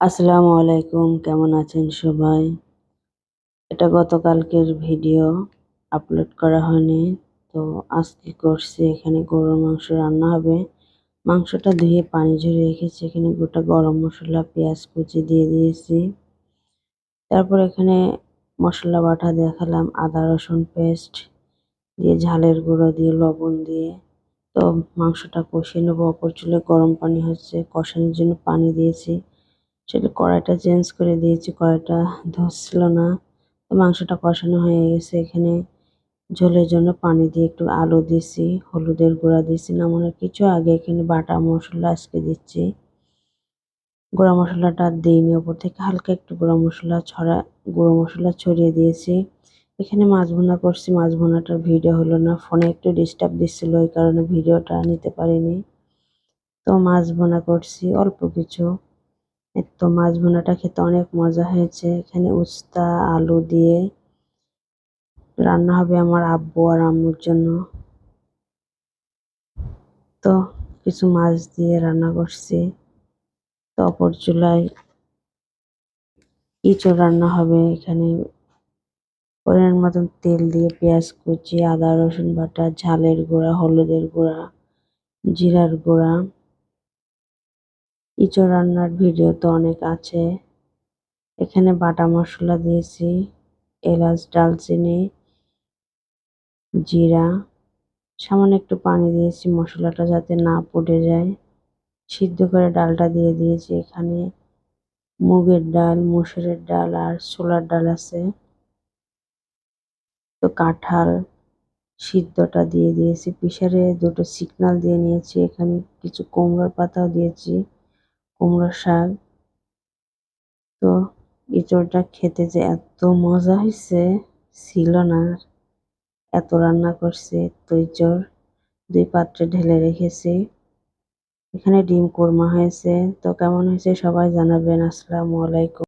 আসসালামু আলাইকুম, কেমন আছেন সবাই? এটা গতকালকের ভিডিও, আপলোড করা হয়নি। তো আজকে করছি। এখানে গরুর মাংস রান্না হবে। মাংসটা ধুয়ে পানি ঝরিয়ে রেখেছি। এখানে গোটা গরম মশলা, পেঁয়াজ কুচি দিয়ে দিয়েছি। তারপর এখানে মশলা বাটা দেখালাম, আদা রসুন পেস্ট দিয়ে, ঝালের গুঁড়ো দিয়ে, লবণ দিয়ে। তো মাংসটা কষিয়ে নেবো। অপর চুলে গরম পানি হচ্ছে, কষানোর জন্য পানি দিয়েছি। সেটা কড়াইটা চেঞ্জ করে দিয়েছি, কড়াইটা ধরছিল না। তো মাংসটা কষানো হয়ে গেছে। এখানে ঝোলের জন্য পানি দিয়ে একটু আলু দিয়েছি, হলুদের গুঁড়া দিয়েছি। নামানোর কিছু আগে এখানে বাটা মশলা আজকে দিচ্ছি। গুঁড়া মশলাটা আর দিইনি, ওপর থেকে হালকা একটু গুঁড়ো মশলা ছড়িয়ে দিয়েছি। এখানে মাছ ভুনা করছি। মাছ ভুনাটার ভিডিও হলো না, ফোনে একটু ডিস্টার্ব দিচ্ছিল, ওই কারণে ভিডিওটা নিতে পারিনি। তো মাছ ভুনা করছি অল্প কিছু। তো মাছ ভুনাটা খেতে অনেক মজা হয়েছে। এখানে উস্তা আলু দিয়ে রান্না হবে আমার আব্বু আর আম্মুর জন্য। তো কিছু মাছ দিয়ে রান্না করছি। তো অপর চুলায় ইঁচড় রান্না হবে। এখানে পরিমাণ মতন তেল দিয়ে, পেঁয়াজ কুচি, আদা রসুন বাটা, ঝালের গুঁড়া, হলুদের গুঁড়া, জিরার গুঁড়া। ইঁচড় রান্নার ভিডিও তো অনেক আছে। এখানে বাটা মশলা দিয়েছি, এলাচ, দারচিনি, জিরা। সামান্য একটু পানি দিয়েছি মশলাটা যাতে না পুড়ে যায়। সিদ্ধ করে ডালটা দিয়ে দিয়েছি। এখানে মুগের ডাল, মসুরের ডাল আর ছোলার ডাল আছে। তো কাঁঠাল সিদ্ধটা দিয়ে দিয়েছি, প্রেসারে দুটো সিগনাল দিয়ে নিয়েছি। এখানে কিছু কুমড়োর পাতাও দিয়েছি, কুমড়ো শাক। তো এঁচোড়টা খেতে যে এত মজা হয়েছে ছিল না। এত রান্না করছি। তো এঁচোড় 2 পাত্রে ঢেলে রেখেছি। এখানে ডিম কোরমা হয়েছে। তো কেমন হয়েছে সবাই জানাবেন। আসসালামু আলাইকুম।